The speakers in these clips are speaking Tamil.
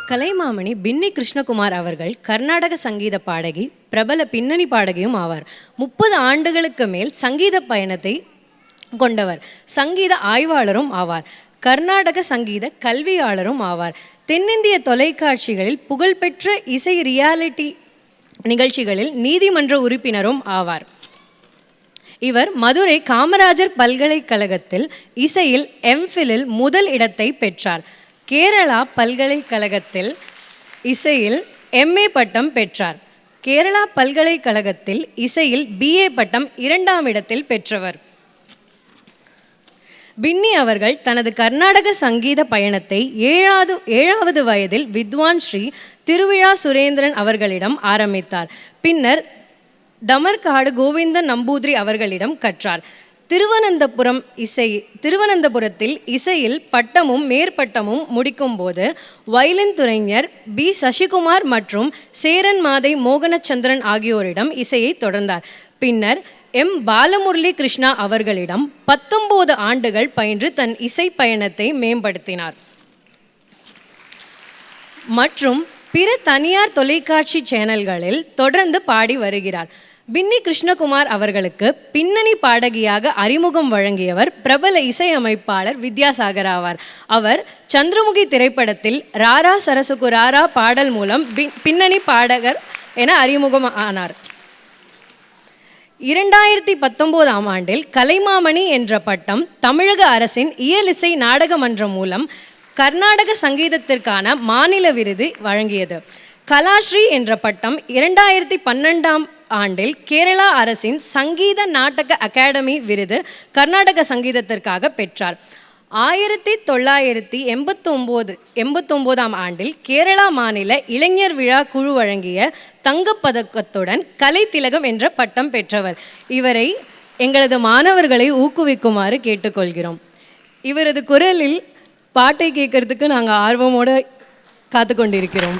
கலைமாமணி பின்னி கிருஷ்ணகுமார் அவர்கள் கர்நாடக சங்கீத பாடகி, பிரபல பின்னணி பாடகியும் ஆவார். 30 ஆண்டுகளுக்கு மேல் சங்கீத பயணத்தை கொண்டவர். சங்கீத ஆய்வாளரும் ஆவார். கர்நாடக சங்கீத கல்வியாளரும் ஆவார். தென்னிந்திய தொலைக்காட்சிகளில் புகழ்பெற்ற இசை ரியாலிட்டி நிகழ்ச்சிகளில் நீதிமன்ற உறுப்பினரும் ஆவார். இவர் மதுரை காமராஜர் பல்கலைக்கழகத்தில் இசையில் எம்ஃபிலில் முதல் இடத்தை பெற்றார். கேரளா பல்கலைக்கழகத்தில் இசையில் MA பட்டம் பெற்றார். கேரளா பல்கலைக்கழகத்தில் இசையில் BA பட்டம் 2ஆம் இடத்தில் பெற்றவர். பின்னி அவர்கள் தனது கர்நாடக சங்கீத பயணத்தை 7வது வயதில் வித்வான் ஸ்ரீ திருவிழா சுரேந்திரன் அவர்களிடம் ஆரம்பித்தார். பின்னர் தமர்காடு கோவிந்தன் நம்பூதிரி அவர்களிடம் கற்றார். திருவனந்தபுரத்தில் இசையில் பட்டமும் மேற்பட்டமும் முடிக்கும் போது வயலின் துறைஞர் B. சசிகுமார் மற்றும் சேரன் மாதை மோகனச்சந்திரன் ஆகியோரிடம் இசையை தொடர்ந்தார். பின்னர் M. பாலமுரளி கிருஷ்ணா அவர்களிடம் 19 ஆண்டுகள் பயின்று தன் இசை பயணத்தை மேம்படுத்தினார். மற்றும் பிற தனியார் தொலைக்காட்சி சேனல்களில் தொடர்ந்து பாடி வருகிறார். பின்னி கிருஷ்ணகுமார் அவர்களுக்கு பின்னணி பாடகியாக அறிமுகம் வழங்கியவர் பிரபல இசையமைப்பாளர் வித்யாசாகர் ஆவார். அவர் சந்திரமுகி திரைப்படத்தில் ராரா சரசுக்கு ராரா பாடல் மூலம் பின்னணி பாடகர் என அறிமுகம் ஆனார். 2019ஆம் ஆண்டில் கலைமாமணி என்ற பட்டம் தமிழக அரசின் இயலிசை நாடக மன்றம் மூலம் கர்நாடக சங்கீதத்திற்கான மாநில விருது வழங்கியது. கலாஸ்ரீ என்ற பட்டம் 2012ஆம் ஆண்டில் கேரளா அரசின் சங்கீத நாடக அகாடமி விருது கர்நாடக சங்கீதத்திற்காக பெற்றார். 1989ஆம் ஆண்டில் கேரளா மாநில இளைஞர் விழா குழு வழங்கிய தங்கப்பதக்கத்துடன் கலை திலகம் என்ற பட்டம் பெற்றவர். இவரை எங்களது மாணவர்களை ஊக்குவிக்குமாறு கேட்டுக்கொள்கிறோம். இவரது குரலில் பாட்டை கேட்கறதுக்கு நாங்கள் ஆர்வமோடு காத்து கொண்டிருக்கிறோம்.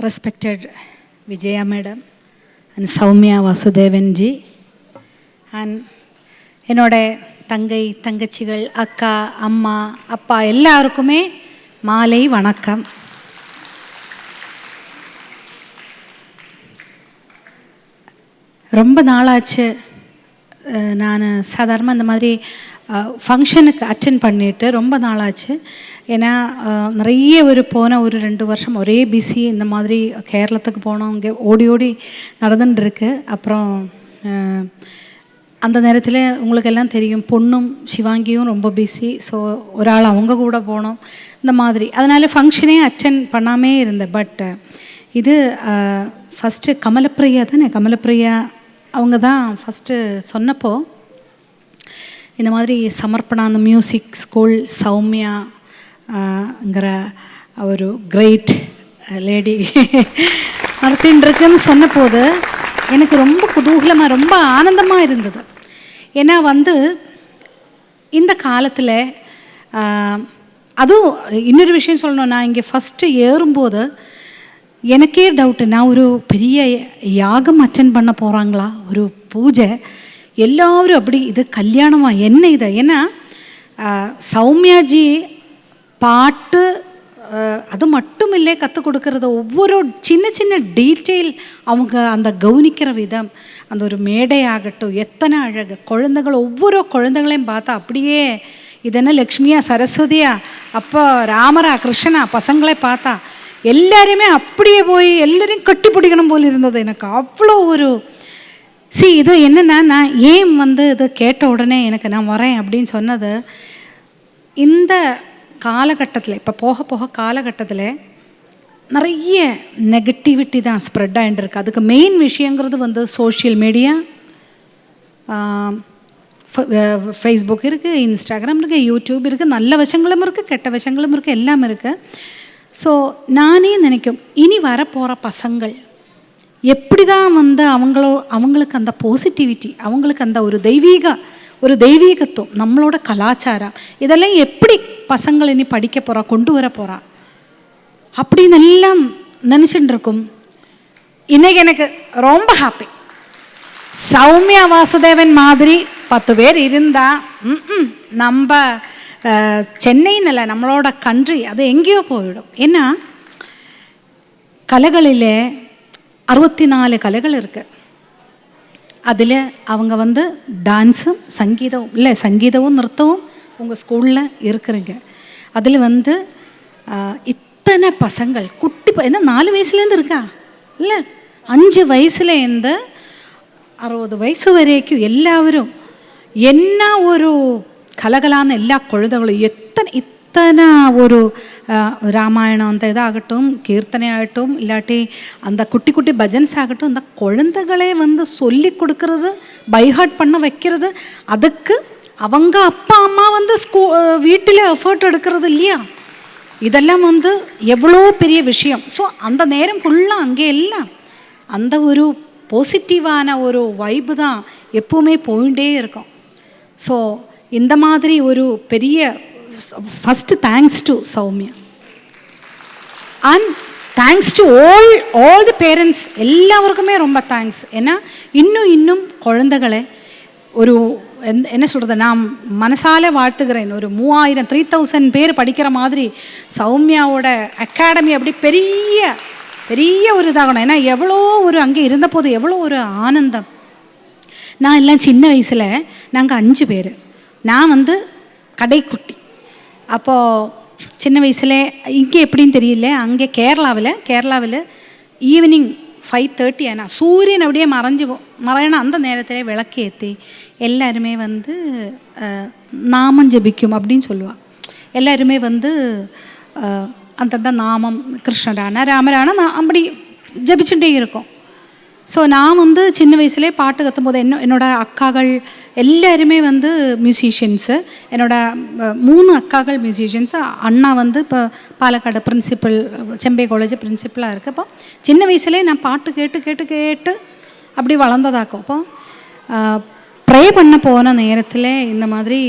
Respected Vijaya Madam and Soumya Vasudevan ji and என்னோட தங்கை தங்கச்சிகள் அக்கா அம்மா அப்பா எல்லாருக்குமே மாலை வணக்கம். ரொம்ப நாளாச்சு நான் சாதாரணமாக இந்த மாதிரி ஃபங்க்ஷனுக்கு அட்டென்ட் பண்ணிட்டு ரொம்ப நாளாச்சு. ஏன்னா நிறைய போன ஒரு 2 வருஷம் ஒரே பிஸி. இந்த மாதிரி கேரளத்துக்கு போனோம், இங்கே ஓடி ஓடி நடந்துட்டுருக்கு. அப்புறம் அந்த நேரத்தில் உங்களுக்கு எல்லாம் தெரியும், பொண்ணும் சிவாங்கியும் ரொம்ப பிஸி. ஸோ ஒரு ஆள் அவங்க கூட போனோம் இந்த மாதிரி. அதனால் ஃபங்க்ஷனே அட்டென்ட் பண்ணாமே இருந்தேன். பட் இது ஃபஸ்ட்டு கமலப்பிரியா தானே, கமலப்பிரியா அவங்க தான் ஃபஸ்ட்டு சொன்னப்போ இந்த மாதிரி சமர்ப்பணா அந்த மியூசிக் ஸ்கூல் சௌமியாங்கிற ஒரு கிரேட் லேடி நடத்தின்னு இருக்குன்னு சொன்னபோது எனக்கு ரொம்ப குதூகலமாக ரொம்ப ஆனந்தமாக இருந்தது. ஏன்னா இந்த காலத்தில் அதுவும் இன்னொரு விஷயம் சொல்லணும், நான் இங்கே ஃபஸ்ட்டு ஏறும்போது எனக்கே டவுட்டு, நான் ஒரு பெரிய யாகம் அட்டென்ட் பண்ண போகிறாங்களா, ஒரு பூஜை, எல்லாரும் அப்படி இது கல்யாணமா என்ன இது. ஏன்னா சௌமியாஜி பாட்டு அது மட்டும் இல்லை, கற்றுக் கொடுக்கறது ஒவ்வொரு சின்ன சின்ன டீட்டெயில் அவங்க அந்த கவனிக்கிற விதம், அந்த ஒரு மேடை ஆகட்டும் எத்தனை அழகு. குழந்தைகள் ஒவ்வொரு குழந்தைகளையும் பார்த்தா அப்படியே இது என்ன லக்ஷ்மியா சரஸ்வதியா அப்போ ராமரா கிருஷ்ணா பசங்களை பார்த்தா எல்லாருமே அப்படியே போய் எல்லாரையும் கட்டி பிடிக்கணும் போல் இருந்தது எனக்கு. அவ்வளோ ஒரு இது என்னென்னா, நான் ஏன் இது கேட்ட உடனே எனக்கு நான் வரேன் அப்படின்னு சொன்னது, இந்த காலகட்டத்தில் இப்போ போக போக காலகட்டத்தில் நிறைய நெகட்டிவிட்டி தான் ஸ்ப்ரெட் ஆகிட்டு இருக்கு. அதுக்கு மெயின் விஷயங்கிறது சோஷியல் மீடியா, ஃபேஸ்புக் இருக்குது, இன்ஸ்டாகிராம் இருக்குது, யூடியூப் இருக்குது. நல்ல விஷயங்களும் இருக்குது, கெட்ட விஷயங்களும் இருக்குது, எல்லாம் இருக்குது. ஸோ நானே நினைக்கும், இனி வரப்போகிற பசங்கள் எப்படி தான் அவங்களுக்கு அந்த பாசிட்டிவிட்டி, அவங்களுக்கு அந்த ஒரு தெய்வீகத்துவம், நம்மளோட கலாச்சாரம் இதெல்லாம் எப்படி பசங்கள் இனி படிக்க போகிறா, கொண்டு வர போகிறா அப்படின்னு எல்லாம் நினச்சிட்டு இருக்கும். இன்றைக்கி எனக்கு ரொம்ப ஹாப்பி. சௌமியா வாசுதேவன் மாதிரி 10 பேர் இருந்தால் நம்ம சென்னைன்னല്ല, நம்மளோட கண்ட்ரி அது எங்கேயோ போயிடும். ஏன்னா கலைகளில் 64 கலைகள் இருக்குது. அதில் அவங்க வந்து டான்ஸும் சங்கீதமும் இல்லை, சங்கீதமும் நிறுத்தவும் உங்கள் ஸ்கூலில் இருக்கிறீங்க. அதில் வந்து இத்தனை பசங்கள் குட்டி என்ன 4 வயசுலேருந்து இருக்கா இல்லை, 5 வயசுலேருந்து 60 வயசு வரைக்கும் எல்லாரும் என்ன ஒரு கலகலான எல்லா குழந்தைகளும் இத்தனை ஒரு ராமாயணம் அந்த இதாகட்டும், கீர்த்தனையாகட்டும், இல்லாட்டி அந்த குட்டி குட்டி பஜன்ஸ் ஆகட்டும், அந்த குழந்தைகளே வந்து சொல்லி கொடுக்கறது, பைஹார்ட் பண்ண வைக்கிறது, அதுக்கு அவங்க அப்பா அம்மா வந்து வீட்டில் எஃபர்ட் எடுக்கிறது இல்லையா, இதெல்லாம் வந்து எவ்வளோ பெரிய விஷயம். ஸோ அந்த நேரம் ஃபுல்லாக அங்கே எல்லாம் அந்த ஒரு பாசிட்டிவான ஒரு வைப்பு தான் எப்போவுமே போயிட்டே இருக்கும். ஸோ இந்த மாதிரி ஒரு பெரிய first thanks to Soumya and thanks to all the parents, எல்லாருக்குமே ரொம்ப தேங்க்ஸ். ஏன்னா இன்னும் குழந்தைகளை ஒரு என்ன சொல்கிறது, நான் மனசால வாழ்த்துக்கிறேன். ஒரு 3000 பேர் படிக்கிற மாதிரி சௌமியாவோட அகாடமி அப்படி பெரிய ஒரு இதாகணும். ஏன்னா எவ்வளோ ஒரு அங்கே இருந்தபோது எவ்வளோ ஒரு ஆனந்தம். நான் எல்லாம் சின்ன வயசில் நாங்கள் 5 பேர், நான் வந்து கடைக்குட்டி. அப்போது சின்ன வயசில் இங்கே எப்படின்னு தெரியல, அங்கே கேரளாவில் ஈவினிங் 5:30 ஆனால் சூரியன் அப்படியே மறையணும். அந்த நேரத்தில் விளக்கேற்றி எல்லாருமே வந்து நாமம் ஜபிக்கும் அப்படின்னு சொல்லுவாள். எல்லாருமே வந்து அந்தந்த நாமம் கிருஷ்ணரான ராமரான அப்படி ஜபிச்சுட்டே இருக்கும். ஸோ நான் வந்து சின்ன வயசுலேயே பாட்டு கற்றும்போது என்னோட அக்காக்கள் எல்லாருமே வந்து மியூசிஷியன்ஸு. என்னோட 3 அக்காக்கள் மியூசிஷியன்ஸு. அண்ணா வந்து இப்போ பாலக்காடு பிரின்சிபல், செம்பை காலேஜ் பிரின்சிபலாக இருக்குது. அப்போ சின்ன வயசுலேயே நான் பாட்டு கேட்டு அப்படி வளர்ந்ததாக்கும். அப்போ ப்ரே பண்ண போன நேரத்தில் இந்த மாதிரி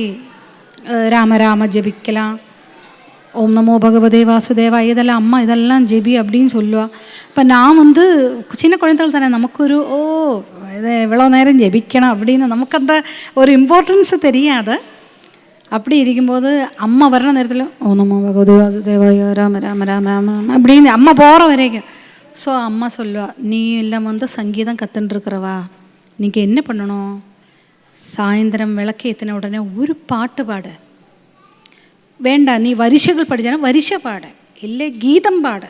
ராம ஜபிக்கலாம், ஓம் நமோ பகவதே வாசுதேவா, இதெல்லாம் அம்மா இதெல்லாம் ஜெபி அப்படின்னு சொல்லுவாள். இப்போ நான் வந்து சின்ன குழந்தைகள் தானே, நமக்கு இதை எவ்வளோ நேரம் ஜெபிக்கணும் அப்படின்னு நமக்கு அந்த ஒரு இம்பார்ட்டன்ஸு தெரியாது. அப்படி இருக்கும்போது அம்மா வர்ற நேரத்தில் ஓம் நமோ பகவதே வாசுதேவாய ராம ராம ராம ராம அப்படின்னு அம்மா போகிற வரைக்கும். ஸோ அம்மா சொல்லுவாள், நீ எல்லாம் வந்து சங்கீதம் கற்றுன்ட்ருக்கிறவா, நீங்கள் என்ன பண்ணணும், சாயந்தரம் விளக்கு ஏற்றின உடனே ஒரு பாட்டு பாடு, வேண்டாம் நீ வரிசைகள் படித்தானா வரிசை பாட, இல்லை கீதம் பாட,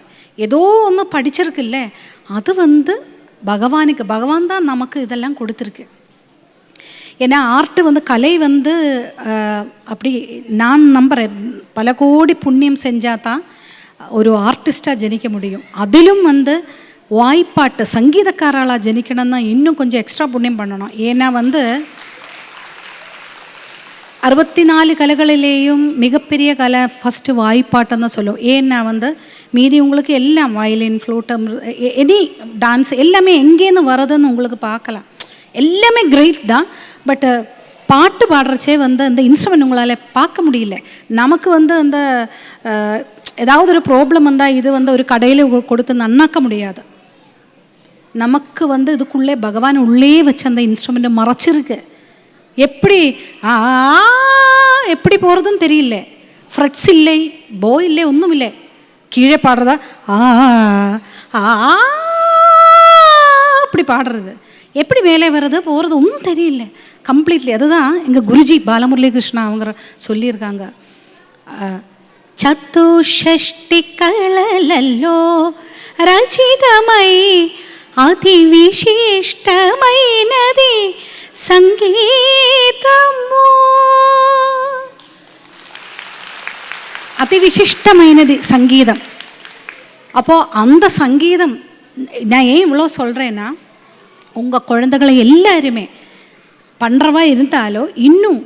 ஏதோ ஒன்று படிச்சிருக்குல்ல, அது வந்து பகவான் தான் நமக்கு இதெல்லாம் கொடுத்துருக்கு. ஏன்னா ஆர்ட்டு வந்து கலை வந்து அப்படி நான் நம்புகிறேன், பல கோடி புண்ணியம் செஞ்சால் தான் ஒரு ஆர்டிஸ்டாக ஜனிக்க முடியும். அதிலும் வந்து வாய்ப்பாட்டு சங்கீதக்காராளாக ஜனிக்கணும்னா இன்னும் கொஞ்சம் எக்ஸ்ட்ரா புண்ணியம் பண்ணணும். ஏன்னா வந்து 64 கலைகளிலேயும் மிகப்பெரிய கலை ஃபஸ்ட்டு வாய்ப்பாட்டம் தான் சொல்லுவோம். ஏன்னா வந்து மீதி உங்களுக்கு எல்லாம் வயலின், ஃப்ளூட்டம், எனி டான்ஸ் எல்லாமே எங்கேருந்து வருதுன்னு உங்களுக்கு பார்க்கலாம், எல்லாமே கிரேட் தான். பட்டு பாட்டு பாடுறச்சே வந்து அந்த இன்ஸ்ட்ருமெண்ட் உங்களால் பார்க்க முடியல. நமக்கு வந்து அந்த ஏதாவது ஒரு ப்ராப்ளம் வந்தால் இது வந்து ஒரு கடையில் கொடுத்து நன்னாக்க முடியாது. நமக்கு வந்து இதுக்குள்ளே பகவான் உள்ளே வச்சு அந்த இன்ஸ்ட்ருமெண்ட்டை மறைச்சிருக்கு. எப்படி போகிறதுன்னு தெரியல, ஃப்ரெட்ஸ் இல்லை, போ இல்லை, ஒன்றும் இல்லை, கீழே பாடுறதா அப்படி பாடுறது, எப்படி மேலே வர்றது போகிறது ஒன்றும் தெரியல கம்ப்ளீட்லி. அதுதான் எங்கள் குருஜி பாலமுரளி கிருஷ்ணா அவங்க சொல்லியிருக்காங்க, చతుషష్టి కళలలో రచితమై అతి విశిష్టమైనది సంగీతము. அதி விசிஷ்டமானது சங்கீதம். அப்போது அந்த சங்கீதம் நான் ஏன் இவ்வளோ சொல்கிறேன்னா, உங்கள் குழந்தைகளை எல்லாருமே பண்ணுறவா இருந்தாலோ இன்னும்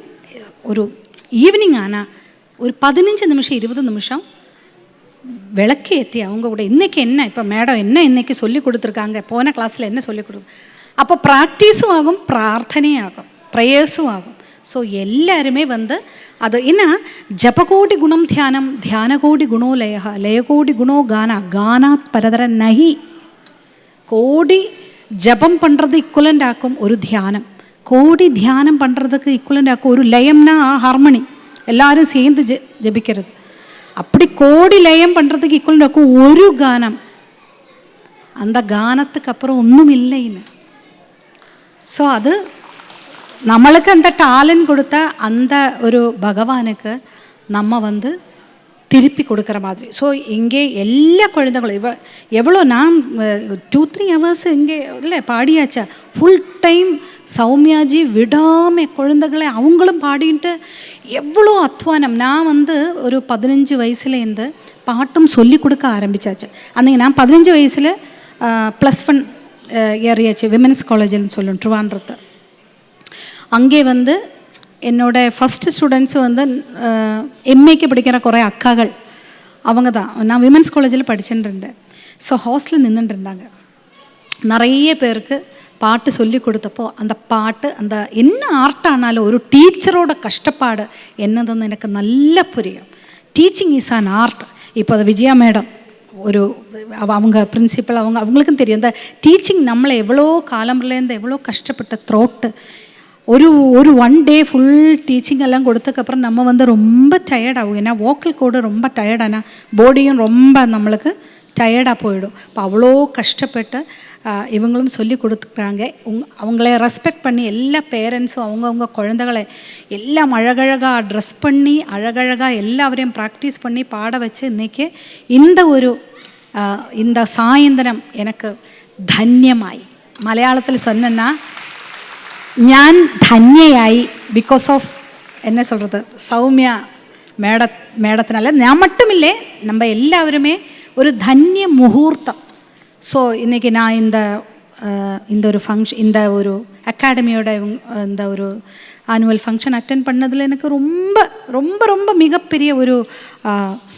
ஒரு ஈவினிங் ஆனால் ஒரு 15 நிமிஷம் 20 நிமிஷம் விளக்கு ஏற்றி அவங்க கூட இன்றைக்கி என்ன, இப்போ மேடம் என்ன இன்றைக்கி சொல்லி கொடுத்துருக்காங்க, போன கிளாஸில் என்ன சொல்லி கொடுத்து, அப்போ ப்ராக்டிஸும் ஆகும், பிரார்த்தனையும் ஆகும், ப்ரேயர்ஸும் ஆகும். ஸோ எல்லாருமே வந்து அது என்ன, ஜபகோடி குணம் தியானம், தியானகோடி குணோ லய, லயகோடி குணோ கானா, கானாத் பரதர நகி. கோடி ஜபம் பண்ணுறது இக்குவலண்ட் ஆக்கும் ஒரு தியானம், கோடி தியானம் பண்ணுறதுக்கு ஈக்குவலண்ட் ஆக்கும். ஒரு லயம்னா ஹார்மனி, எல்லாரும் சேர்ந்து ஜபிக்கிறது. அப்படி கோடி லயம் பண்ணுறதுக்கு ஈக்குவலண்ட் ஆக்கும் ஒரு கானம். அந்த கானத்துக்கு அப்புறம் ஒன்றும் இல்லைன்னு. ஸோ அது நம்மளுக்கு அந்த டாலண்ட் கொடுத்த அந்த ஒரு பகவானுக்கு நம்ம திருப்பி கொடுக்குற மாதிரி. ஸோ இங்கே எல்லா குழந்தைகளும் எவ்வளோ நான் 2-3 hours இங்கே இல்லை பாடியாச்சா, ஃபுல் டைம் சௌமியாஜி விடாமல் குழந்தைகளை அவங்களும் பாடிட்டு எவ்வளோ அத்வானம். நான் ஒரு 15 வயசுலேருந்து பாட்டும் சொல்லி கொடுக்க ஆரம்பித்தாச்சு. அன்றைக்கி நான் 15 வயசில் +1 ஏறியாச்சு. விமென்ஸ் காலேஜ்னு சொல்லும் ட்ரிவாண்ட்ரத்தை. அங்கே என்னோடய ஃபஸ்ட்டு ஸ்டூடெண்ட்ஸு எம்ஏக்கு படிக்கிற குறை அக்காக்கள் அவங்க தான். நான் விமென்ஸ் காலேஜில் படிச்சுட்டு இருந்தேன். ஸோ ஹாஸ்டலில் நின்றுட்டு இருந்தாங்க. நிறைய பேருக்கு பாட்டு சொல்லி கொடுத்தப்போ அந்த பாட்டு அந்த என்ன ஆர்ட்டானாலும் ஒரு டீச்சரோட கஷ்டப்பாடு என்னதுன்னு எனக்கு நல்லா புரியும். Teaching is an art. இப்போ அது விஜயா மேடம் ஒரு அவங்க பிரின்சிபல் அவங்களுக்கும் தெரியும். இந்த டீச்சிங் நம்மளை எவ்வளோ காலம்புலேருந்து எவ்வளோ கஷ்டப்பட்ட த்ரோட்டு ஒரு 1 day ஃபுல் டீச்சிங் எல்லாம் கொடுத்ததுக்கப்புறம் நம்ம ரொம்ப டயர்டாகும். ஏன்னா வோக்கல் கோடு ரொம்ப டயர்டானா பாடியும் ரொம்ப நம்மளுக்கு டயர்டாக போயிடும். இப்போ அவ்வளோ கஷ்டப்பட்டு இவங்களும் சொல்லி கொடுத்துக்கிறாங்க. அவங்கள ரெஸ்பெக்ட் பண்ணி எல்லா பேரண்ட்ஸும் அவங்கவுங்க குழந்தைகளை எல்லாம் அழகழகாக ட்ரெஸ் பண்ணி அழகழகாக எல்லாவரையும் ப்ராக்டிஸ் பண்ணி பாட வச்சு இன்றைக்கி இந்த சாயந்தரம் எனக்கு தன்யமாய் மலையாளத்தில் சொன்னா ഞാൻ ധന്യയായി பிகாஸ் ஆஃப் என்ன சொல்கிறது சௌமியா மேடத்தினால. நான் மட்டும் இல்லை, நம்ம எல்லாருமே ஒரு தன்ய முகூர்த்தம். ஸோ இன்றைக்கி நான் இந்த ஒரு ஃபங்க்ஷன் இந்த ஒரு அகாடமியோட இந்த ஒரு ஆனுவல் ஃபங்க்ஷன் அட்டென்ட் பண்ணதில் எனக்கு ரொம்ப ரொம்ப ரொம்ப மிகப்பெரிய ஒரு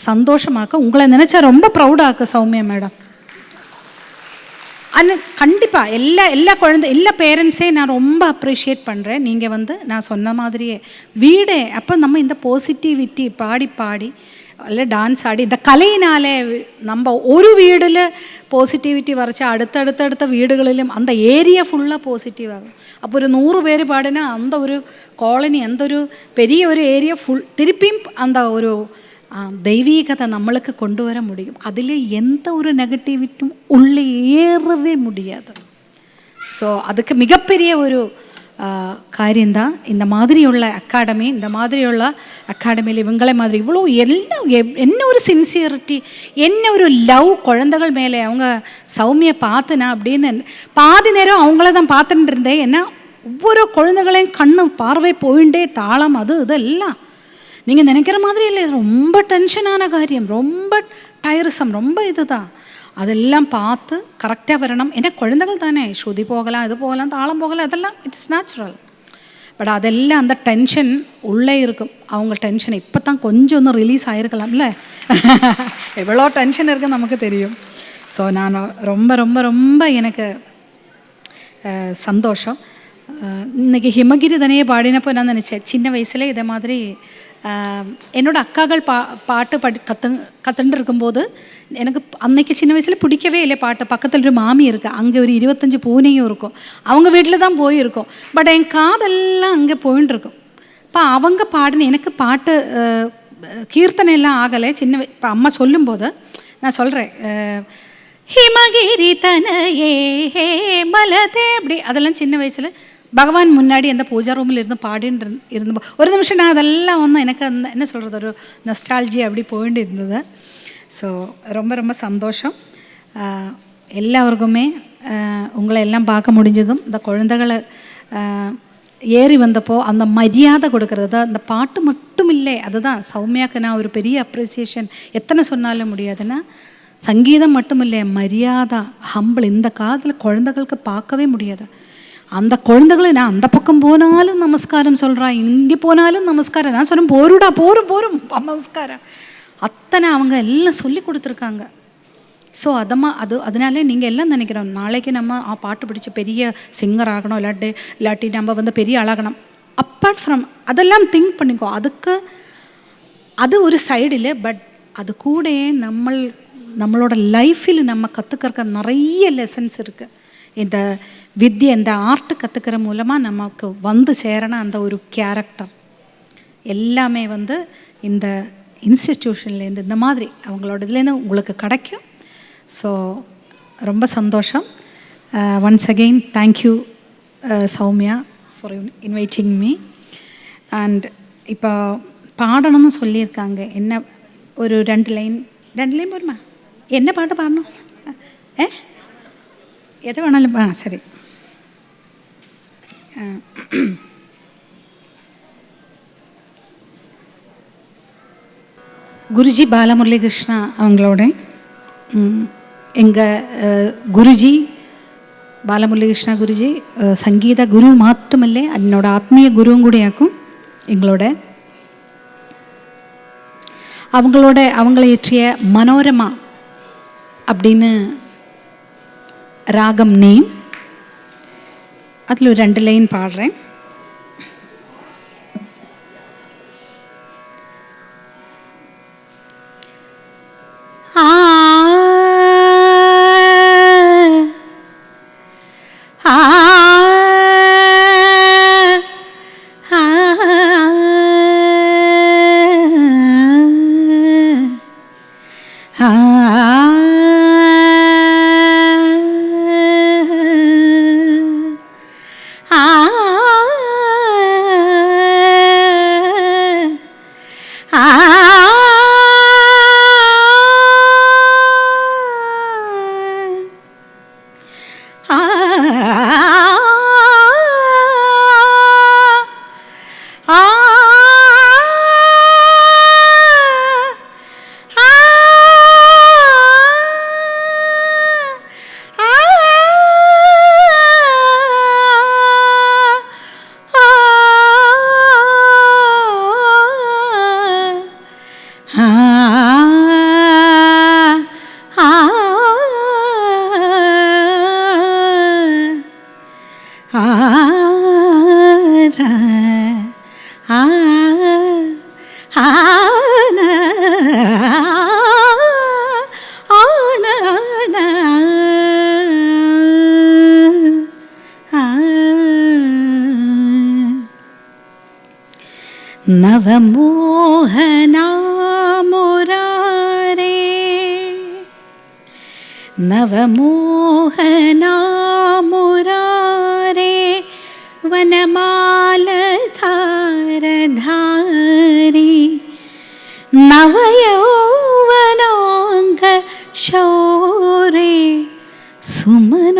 சந்தோஷமாக்க. உங்களை நினச்சா ரொம்ப ப்ரௌடாக்கு சௌமியா மேடம். கண்டிப்பாக எல்லா பேரண்ட்ஸே நான் ரொம்ப அப்ரிஷியேட் பண்ணுறேன். நீங்கள் நான் சொன்ன மாதிரியே வீடே அப்போ நம்ம இந்த பாசிட்டிவிட்டி பாடி அல்ல டான்ஸ் ஆடி இந்த கலையினாலே நம்ம ஒரு வீடில் பாசிட்டிவிட்டி வரைச்சா அடுத்தடுத்த வீடுகளிலும் அந்த ஏரியா ஃபுல்லாக பாசிட்டிவ் ஆகும். அப்போ ஒரு 100 பேர் பாடினா அந்த ஒரு காலனி அந்த ஒரு பெரிய ஒரு ஏரியா ஃபுல் திருப்பியும் அந்த ஒரு தெய்வீகத்தை நம்மளுக்கு கொண்டு வர முடியும். அதில் எந்த ஒரு நெகட்டிவிட்டும் உள்ளே ஏறவே முடியாது. ஸோ அதுக்கு மிகப்பெரிய ஒரு காரியம்தான் இந்த மாதிரியுள்ள அகாடமி. இந்த மாதிரியுள்ள அகாடமியில் இவங்களை மாதிரி இவ்வளோ என்ன ஒரு சின்சியரிட்டி, என்ன ஒரு லவ் குழந்தைகள் மேலே. அவங்க சௌமியை பார்த்துனா அப்படின்னு பாதி நேரம் அவங்கள தான் பார்த்துட்டு இருந்தேன். ஏன்னா ஒவ்வொரு குழந்தைகளையும் கண்ணு பார்வை போயிண்டே தாளம் இதெல்லாம் நீங்கள் நினைக்கிற மாதிரி இல்லை. ரொம்ப டென்ஷனான காரியம், ரொம்ப டயர்சம், ரொம்ப இதுதான். அதெல்லாம் பார்த்து கரெக்டாக வரணும். ஏன்னா குழந்தைகள் தானே, ஸ்ருதி போகலாம், இது போகலாம், தாளம் போகலாம், அதெல்லாம் இட்ஸ் நேச்சுரல். பட் அதெல்லாம் அந்த டென்ஷன் உள்ளே இருக்கும். அவங்க டென்ஷன் இப்போ தான் கொஞ்சம் ஒன்று ரிலீஸ் ஆகிருக்கலாம்ல. எவ்வளோ டென்ஷன் இருக்குன்னு நமக்கு தெரியும். ஸோ நான் ரொம்ப ரொம்ப ரொம்ப எனக்கு சந்தோஷம். இன்றைக்கி ஹிமகிரி தனியே பாடினப்போ நான் நினச்சேன், சின்ன வயசுல இதே மாதிரி என்னோடய அக்காக்கள் பாட்டு கற்றுட்டு இருக்கும்போது எனக்கு அன்னைக்கு சின்ன வயசில் பிடிக்கவே இல்லை பாட்டு. பக்கத்தில் ஒரு மாமி இருக்குது, அங்கே ஒரு 25 பூனையும் இருக்கும். அவங்க வீட்டில் தான் போயிருக்கோம். பட் என் காதெல்லாம் அங்கே போயின்னு இருக்கும். இப்போ அவங்க பாடின எனக்கு பாட்டு கீர்த்தனை எல்லாம் ஆகலை. இப்போ அம்மா சொல்லும்போது நான் சொல்கிறேன், ஹிமகிரி தனையே ஹே மலதே அப்படி அதெல்லாம் சின்ன வயசில் பகவான் முன்னாடி அந்த பூஜா ரூமில் இருந்து பாடின்னு இருந்தப்போ ஒரு நிமிஷம் நான் அதெல்லாம் எனக்கு அந்த என்ன சொல்கிறது ஒரு நொஸ்டால்ஜி அப்படி போயிட்டு இருந்தது. ஸோ ரொம்ப ரொம்ப சந்தோஷம். எல்லாருக்குமே உங்களை எல்லாம் பார்க்க முடிஞ்சதும் இந்த குழந்தைகளை ஏறி வந்தப்போ அந்த மரியாதை கொடுக்கறது அந்த பாட்டு மட்டும் இல்லை. அதுதான் சௌமியாவுக்கு நான் ஒரு பெரிய அப்ரிசியேஷன் எத்தனை சொன்னாலும் முடியாதுன்னா சங்கீதம் மட்டும் இல்லை, மரியாதை ஹம்பிள் இந்த காலத்தில் குழந்தைகளுக்கு பார்க்கவே முடியாது. அந்த குழந்தைகளை நான் அந்த பக்கம் போனாலும் நமஸ்காரம் சொல்கிறான், இங்கே போனாலும் நமஸ்காரம். நான் சொன்னேன் போருடா போரும் நமஸ்காரம். அத்தனை அவங்க எல்லாம் சொல்லி கொடுத்துருக்காங்க. ஸோ அதனாலே நீங்கள் எல்லாம் நினைக்கிறோம் நாளைக்கு நம்ம பாட்டு பிடிச்சி பெரிய சிங்கர் ஆகணும், இல்லாட்டி நம்ம பெரிய ஆளாகணும். அப்பார்ட் ஃப்ரம் அதெல்லாம் திங்க் பண்ணிக்கோ. அது ஒரு சைடில். பட் அது கூட நம்மளோட லைஃப்பில் நம்ம கற்றுக்கிறக்க நிறைய லெசன்ஸ் இருக்குது. இந்த வித்யை, இந்த ஆர்ட் கற்றுக்கிற மூலமாக நமக்கு வந்து சேரணும் அந்த ஒரு கேரக்டர் எல்லாமே வந்து இந்த இன்ஸ்டிடியூஷன்லேருந்து இந்த மாதிரி அவங்களோட இதுலேருந்து உங்களுக்கு கிடைக்கும். ஸோ ரொம்ப சந்தோஷம். Once again thank you Soumya for inviting me. And இப்போ பாடணும்னு சொல்லியிருக்காங்க. என்ன ஒரு 2 லைன் போருமா? என்ன பாட்டு பாடணும்? எதை வேணாலும் சரி. குருஜி பாலமுரளி கிருஷ்ணா அவங்களோட எங்கள் குருஜி பாலமுரளி கிருஷ்ணா குருஜி சங்கீத குரு மட்டுமில்லை, என்னோட ஆத்மீய குருவும் கூடயாக்கும். அவங்கள இயற்றிய மனோரமா அப்படின்னு ராகம் நேம், அதில் ஒரு 2 லைன் பாடுறேன். நவமோகனா முராரே, நவமோகனா முராரே, வனமாலதாரதாரி, நவயௌவனாங்க ஷௌரே சுமனோஹரா.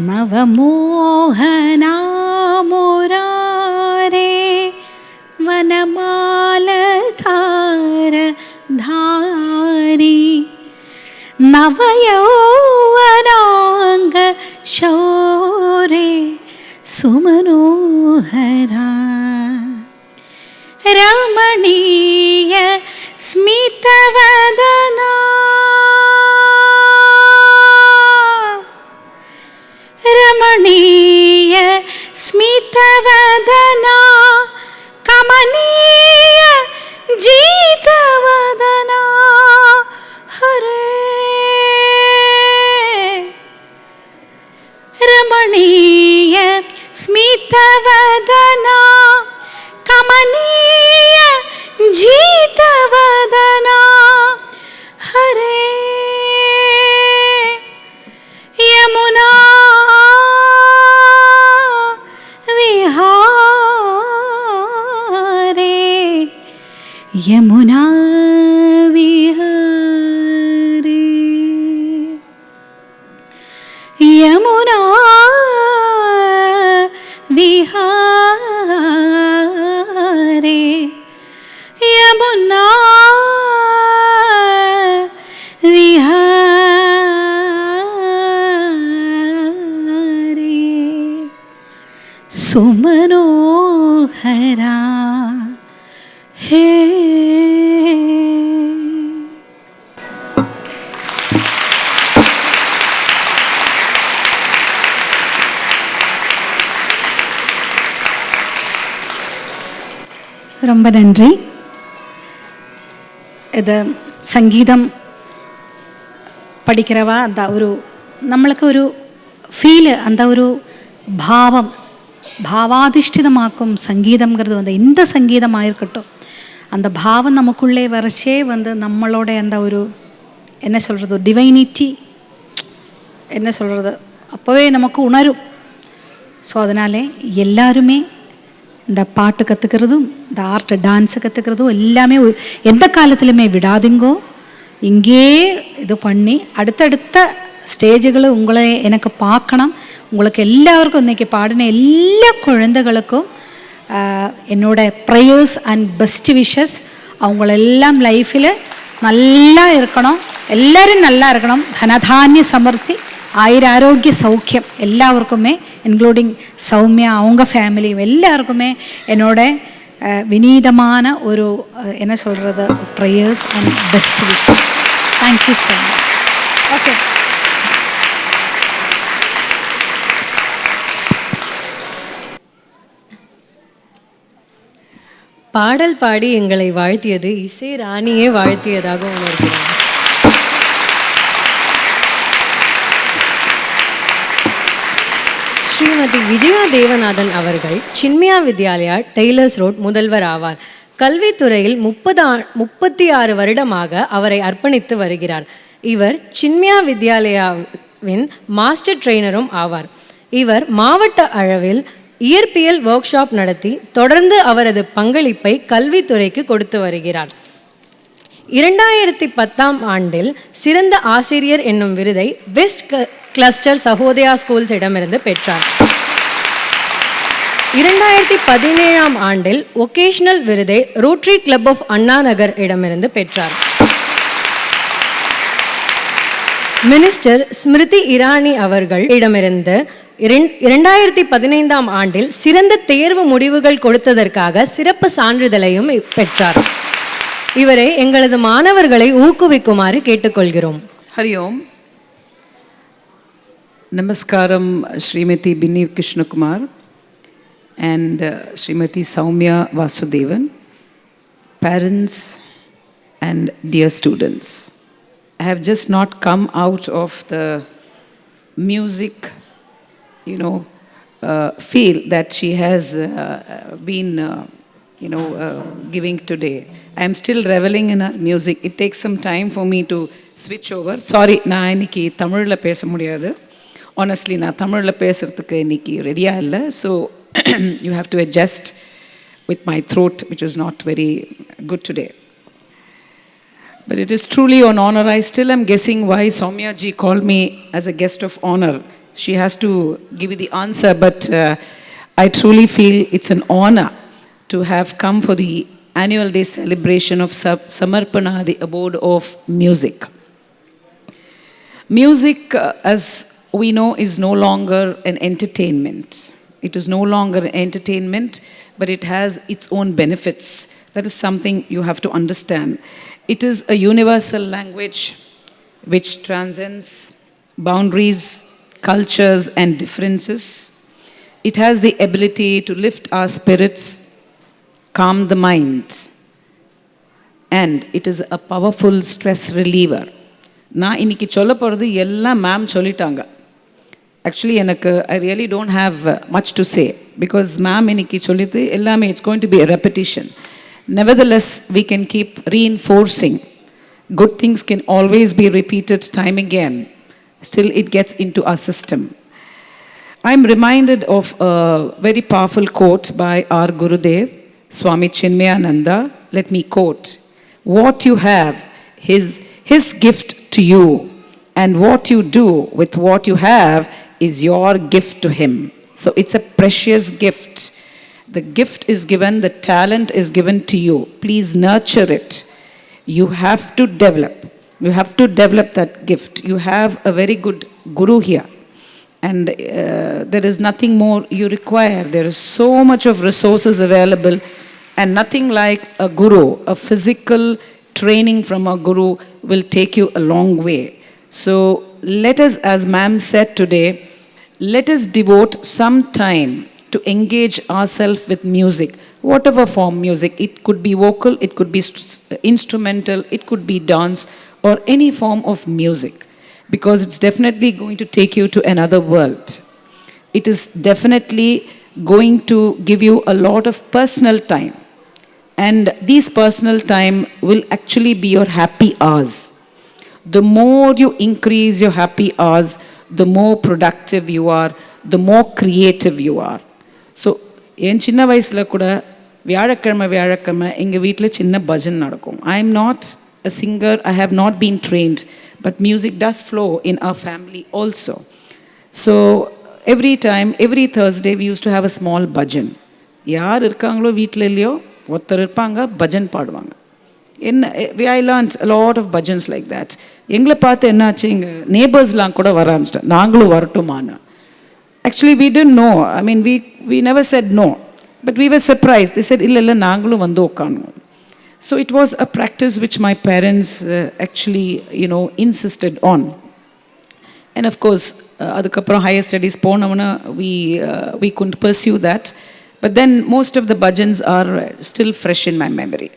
நவமோகனா முராரே, வனமாலதாரதாரி, நவயௌவனாங்க ஷௌரே சுமனோஹரா. ரமணீய ஸ்மிதவதனா, ரமணீய ஸ்மிதவதனா, கமனீய ஜீதவதனா, ஹரே ரமணீய ஸ்மிதவதனா, கமனீய ஜீதவதனா, ஹரே யமுனா விஹாரே, யமுனா விஹாரே, யமுனா விஹாரே, யமுனா விஹாரே சுமனோஹரா. ஹே ரொம்ப நன்றி. இது சங்கீதம் படிக்கிறவா அந்த ஒரு நம்மளுக்கு ஒரு ஃபீலு, அந்த ஒரு பாவம் பாவாதிஷ்டிதமாக்கும் சங்கீதம்ங்கிறது வந்து இந்த சங்கீதமாக இருக்கட்டும், அந்த பாவம் நமக்குள்ளே வரைச்சே வந்து நம்மளோட அந்த ஒரு என்ன சொல்கிறது டிவைனிட்டி என்ன சொல்கிறது அப்போவே நமக்கு உணரும். ஸோ அதனாலே எல்லாருமே இந்த பாட்டு கற்றுக்கிறதும் இந்த ஆர்ட் டான்ஸு கற்றுக்கிறதும் எல்லாமே எந்த காலத்துலையுமே விடாதீங்கோ. இங்கே இது பண்ணி அடுத்தடுத்த ஸ்டேஜுகளை உங்களை எனக்கு பார்க்கணும். உங்களுக்கு எல்லாருக்கும் இன்றைக்கி பாடின எல்லா குழந்தைகளுக்கும் என்னோட ப்ரேயர்ஸ் அண்ட் பெஸ்ட் விஷஸ். அவங்களெல்லாம் லைஃப்பில் நல்லா இருக்கணும், எல்லோரும் நல்லா இருக்கணும், தனதானிய சமர்த்தி ஆயுராரோக்கிய சௌக்கியம் எல்லாருக்குமே, இன்க்ளூடிங் சௌமியா அவங்க ஃபேமிலி எல்லாருக்குமே என்னோட வினீதமான ஒரு என்ன சொல்கிறது prayers and best wishes. Thank you so much. Okay, பாடல் பாடி எங்களை வாழ்த்தியது இசை ராணியே வாழ்த்தியதாக உணர்கிறேன். ஸ்ரீமதி விஜயா தேவநாதன் அவர்கள் சின்மயா வித்யாலயா டெய்லர்ஸ் ரோட் முதல்வர் ஆவார். கல்வித்துறையில் 36 வருடமாக அவரை அர்ப்பணித்து வருகிறார். இவர் சின்மயா வித்யாலயாவின் மாஸ்டர் ட்ரெயினரும் ஆவார். இவர் மாவட்ட அளவில் இயற்பியல் ஒர்க் ஷாப் நடத்தி தொடர்ந்து அவரது பங்களிப்பை கல்வித்துறைக்கு கொடுத்து வருகிறார். 2010ஆம் ஆண்டில் சிறந்த ஆசிரியர் என்னும் விருதை வெஸ்ட் கிளஸ்டர் சகோதயா ஸ்கூல்ஸ் இடமிருந்து பெற்றார். 2017ஆம் ஆண்டில் ஒகேஷனல் விருதை rotary club of Anna Nagar இடமிருந்து பெற்றார். மினிஸ்டர் ஸ்மிருதி இரானி அவர்கள் இடமிருந்து 2015ஆம் ஆண்டில் சிறந்த தேர்வு முடிவுகள் கொடுத்ததற்காக சிறப்பு சான்றிதழையும் பெற்றார். இவரை எங்களது மாணவர்களை ஊக்குவிக்குமாறு கேட்டுக்கொள்கிறோம். ஹரி ஓம். நமஸ்காரம் ஸ்ரீமதி பின்னி Krishnakumar and Srimati Saumya Vasudevan, parents and dear students. I have just not come out of the music, feel that she has been, giving today. I am still reveling in her music. It takes some time for me to switch over. Sorry, நான் இன்னைக்கு தமிழில் பேச முடியாது. Honestly, நான் தமிழில் பேசுறதுக்கு இன்னைக்கு ரெடியாக இல்லை. So you have to adjust with my throat, which is not very good today. But it is truly an honor. I still am guessing why Soumya ji called me as a guest of honor. She has to give me the answer, but I truly feel it's an honor to have come for the annual day celebration of Samarpana, the abode of music. Music, as we know, is no longer an entertainment. It is no longer an entertainment, but it has its own benefits. That is something you have to understand. It is a universal language which transcends boundaries, cultures, and differences. It has the ability to lift our spirits, calm the mind, and it is a powerful stress reliever. நான் இன்னைக்கு சொல்ல போகிறது எல்லாம் மேம் சொல்லிட்டாங்க. Actually, I really don't have much to say because ma'am இன்னைக்கு சொல்லிட்டு எல்லாமே it's going to be a repetition. Nevertheless, we can keep reinforcing. Good things can always be repeated time again. Still, it gets into our system. I'm reminded of a very powerful quote by our Gurudev, Swami Chinmayananda. Let me quote. What you have is his gift to you, and what you do with what you have is your gift to him. So it's a precious gift. The gift is given, the talent is given to you. Please nurture it. You have to develop. You have to develop that gift. You have a very good guru here. And there is nothing more you require. There is so much of resources available and nothing like a guru. A physical training from a guru will take you a long way. So let us, as ma'am said today, let us devote some time to engage ourselves with music, whatever form music. It could be vocal, it could be instrumental, it could be dance, or any form of music. because it's definitely going to take you to another world. It is definitely going to give you a lot of personal time. And these personal time will actually be your happy hours. The more you increase your happy hours, the more productive you are, the more creative you are. So, என் சின்ன வயசில் கூட வியாழக்கிழமை எங்கள் வீட்டில் சின்ன பஜன் நடக்கும். I am not a singer, I have not been trained, but music does flow in our family also. So, every time, every Thursday, we used to have a small bhajan. யார் இருக்காங்களோ வீட்டில் இல்லையோ ஒருத்தர் இருப்பாங்க பஜன் பாடுவாங்க. I learned a lot of bhajans like that. எங்களை பார்த்து என்னாச்சு, எங்கள் நேபர்ஸ்லாம் கூட வர ஆரம்பிச்சிட்டேன், நாங்களும் வரட்டுமான்னு. Actually, we didn't know. I mean, we never said no. But we were surprised. They said, illa naangalum vandu okkanum. So it was a practice which my parents actually, insisted on. And of course, adukapram higher studies ponavana we couldn't pursue that. But then most of the bhajans are still fresh in my memory.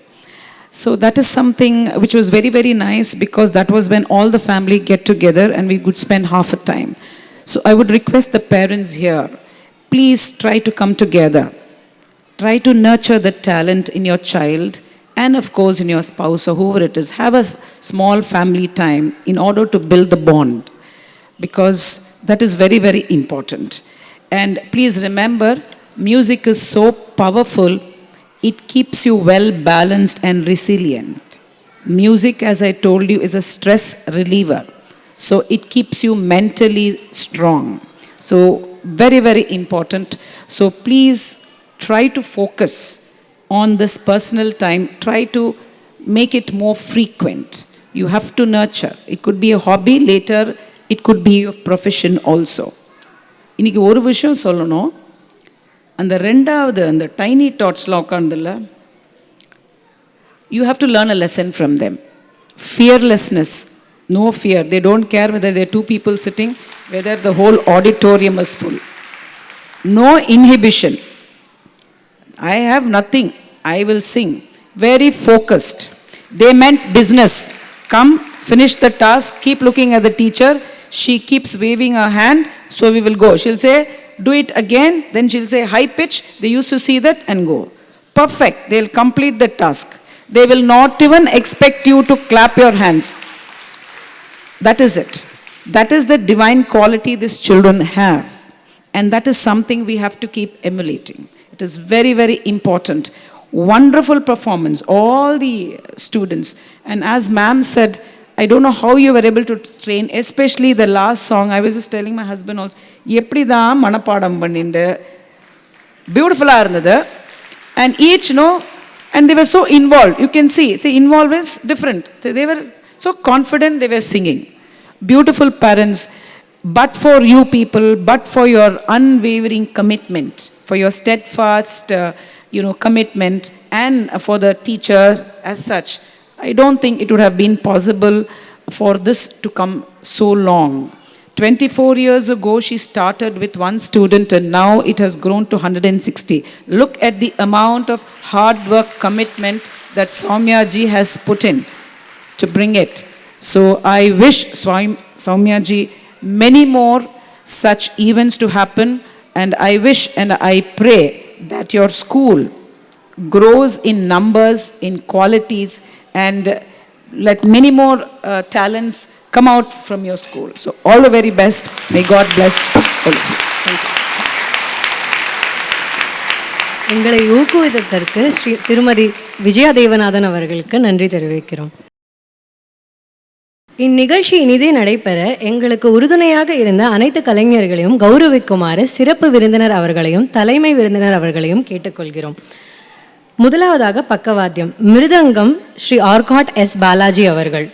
So that is something which was very, very nice, because that was when all the family get together and we could spend half a time. So I would request the parents here, please try to come together. Try to nurture the talent in your child and of course in your spouse or whoever it is. Have a small family time in order to build the bond, because that is very, very important. And please remember, music is so powerful, it keeps you well balanced and resilient. Music, as I told you, is a stress reliever. So it keeps you mentally strong. So very, very important. So please try to focus on this personal time. Try to make it more frequent. You have to nurture. It could be a hobby, later it could be your profession also. இன்னைக்கு ஒரு விஷயம் சொல்லணும், அந்த ரெண்டாவது அந்த tiny டாட்ஸ்லாம் உட்காந்துல, you have to learn a lesson from them. Fearlessness, no fear. They don't care whether there are two people sitting, whether the whole auditorium is full. No inhibition. I have nothing. I will sing. Very focused. They meant business. Come, finish the task, keep looking at the teacher. She keeps waving her hand, so we will go. She'll say, do it again. Then she'll say, high pitch. They used to see that and go. Perfect. They'll complete the task. They will not even expect you to clap your hands. That is it. That is the divine quality these children have. And that is something we have to keep emulating. It is very, very important. Wonderful performance, all the students. And as ma'am said, I don't know how you were able to train, especially the last song. I was just telling my husband also, eppadi dhaan manapadam panninde, beautiful ah irundhathu. And each, and they were so involved. You can see involved is different. So they were so confident, they were singing. Beautiful parents. But for you people, but for your unwavering commitment, for your steadfast, commitment, and for the teacher as such, I don't think it would have been possible for this to come so long. 24 years ago, she started with one student, and now it has grown to 160. Look at the amount of hard work, commitment that Soumya ji has put in to bring it. So I wish Soumya ji many more such events to happen, and I wish and I pray that your school grows in numbers, in qualities, and let many more talents come out from your school. So all the very best. May God bless all of you. Thank you. எங்களை ஊக்குவித்ததற்கு ஸ்ரீ திருமதி விஜயா தேவநாதன் அவர்களுக்கு நன்றி தெரிவிக்கிறோம். இந்நிகழ்ச்சி இனிதே நடைபெற எங்களுக்கு உறுதுணையாக இருந்த அனைத்து கலைஞர்களையும் கௌரவிக்குமாறு சிறப்பு விருந்தினர் அவர்களையும் தலைமை விருந்தினர் அவர்களையும் கேட்டுக்கொள்கிறோம். முதலாவதாக பக்கவாத்தியம் மிருதங்கம் ஸ்ரீ ஆர்காட் எஸ் பாலாஜி அவர்கள்.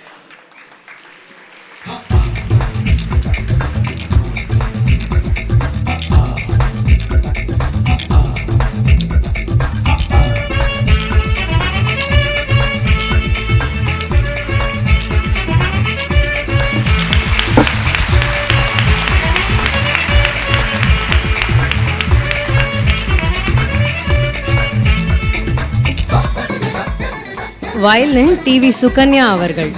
Violin TV. சுகன்யா அவர்கள்.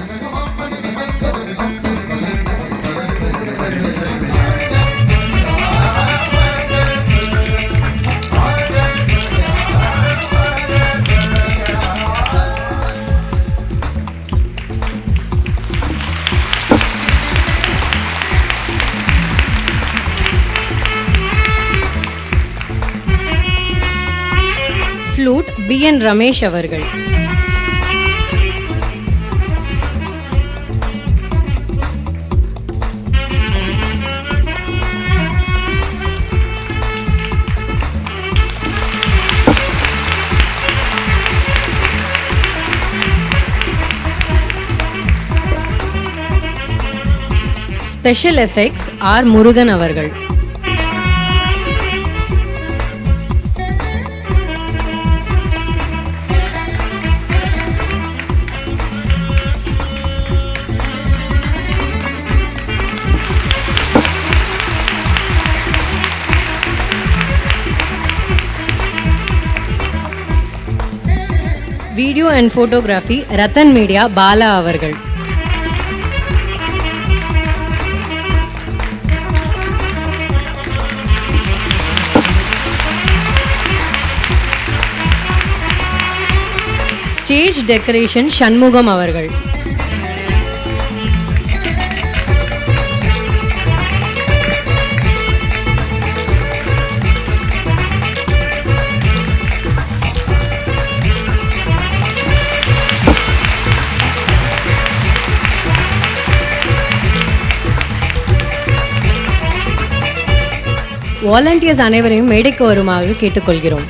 ஃப்ளூட் BN ரமேஷ் அவர்கள். ஸ்பெஷல் எஃபெக்ட்ஸ் R முருகன் அவர்கள். Video and photography Rathan media Bala அவர்கள். ஸ்டேஜ் டெக்கரேஷன் சண்முகம் அவர்கள். வாலண்டியர்ஸ் அனைவரையும் மேடைக்கு வருமாறு கேட்டுக்கொள்கிறோம்.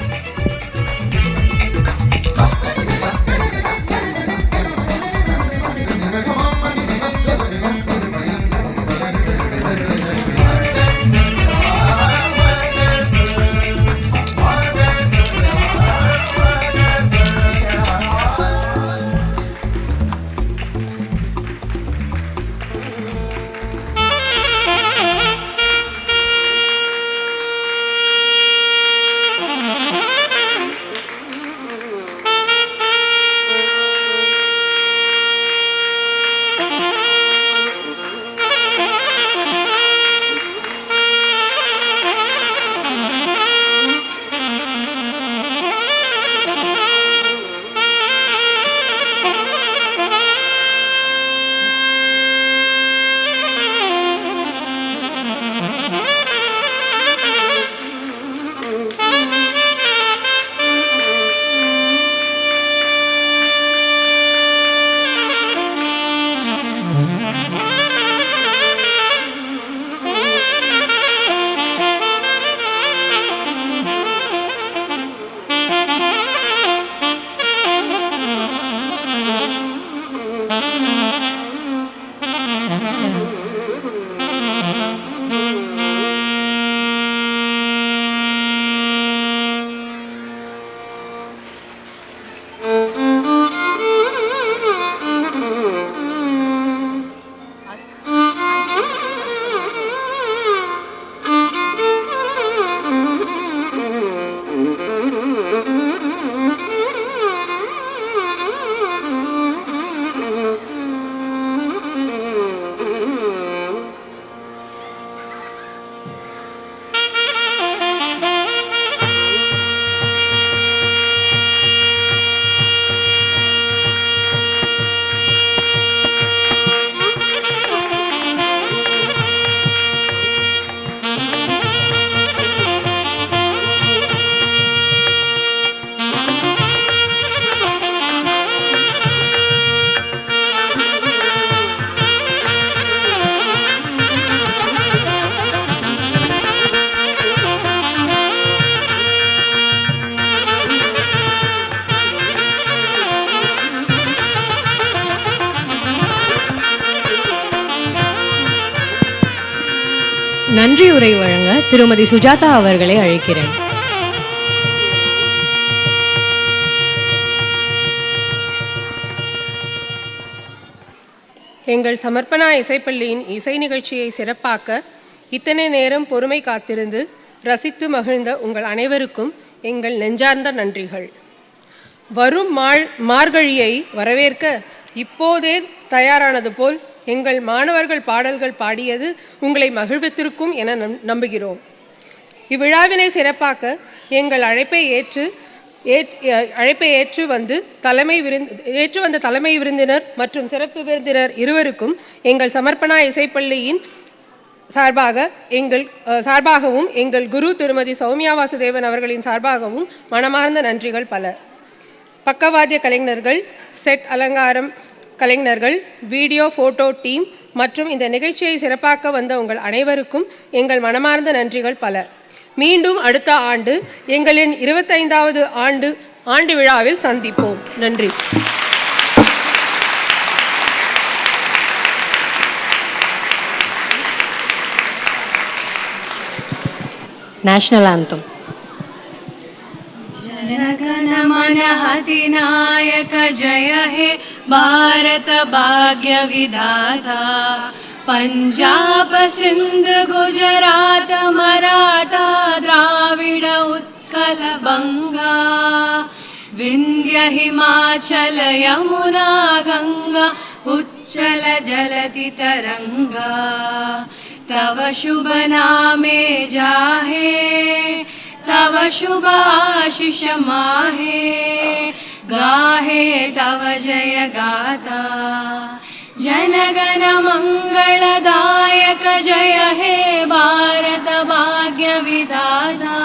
நன்றி உரை வழங்க திருமதி சுஜாதா அவர்களை அழைக்கிறேன். எங்கள் சமர்ப்பணா இசைப்பள்ளியின் இசை நிகழ்ச்சியை சிறப்பாக்க இத்தனை நேரம் பொறுமை காத்திருந்து ரசித்து மகிழ்ந்த உங்கள் அனைவருக்கும் எங்கள் நெஞ்சார்ந்த நன்றிகள். வரும் மார்கழியை வரவேற்க இப்போதே தயாரானது போல் எங்கள் மாணவர்கள் பாடல்கள் பாடியது உங்களை மகிழ்வித்திருக்கும் என நம்புகிறோம். இவ்விழாவினை சிறப்பாக்க எங்கள் அழைப்பை ஏற்று வந்த தலைமை விருந்தினர் மற்றும் சிறப்பு விருந்தினர் இருவருக்கும் எங்கள் சமர்ப்பணா இசைப்பள்ளியின் சார்பாகவும் எங்கள் குரு திருமதி சௌமியா வாசுதேவன் அவர்களின் சார்பாகவும் மனமார்ந்த நன்றிகள் பல. பக்கவாத்திய கலைஞர்கள், செட் அலங்காரம் கலைஞர்கள், வீடியோ ஃபோட்டோ டீம் மற்றும் இந்த நிகழ்ச்சியை சிறப்பாக்க வந்த உங்கள் அனைவருக்கும் எங்கள் மனமார்ந்த நன்றிகள் பல. மீண்டும் அடுத்த ஆண்டு எங்களின் 25வது ஆண்டு விழாவில் சந்திப்போம். நன்றி. National Anthem. जनगण मन अधिनायक जय हे भारत भाग्य विधाता पंजाब सिंध गुजरात मराठा द्राविड उत्कल बंगा विंध्य हिमाचल यमुना गंगा उच्चल जलति तरंगा तव शुभ नामे जाहे तव शुभ आशीष माहे गाहे तव जय गाथा जनगण मंगलदायक जय हे भारत भाग्य विधाता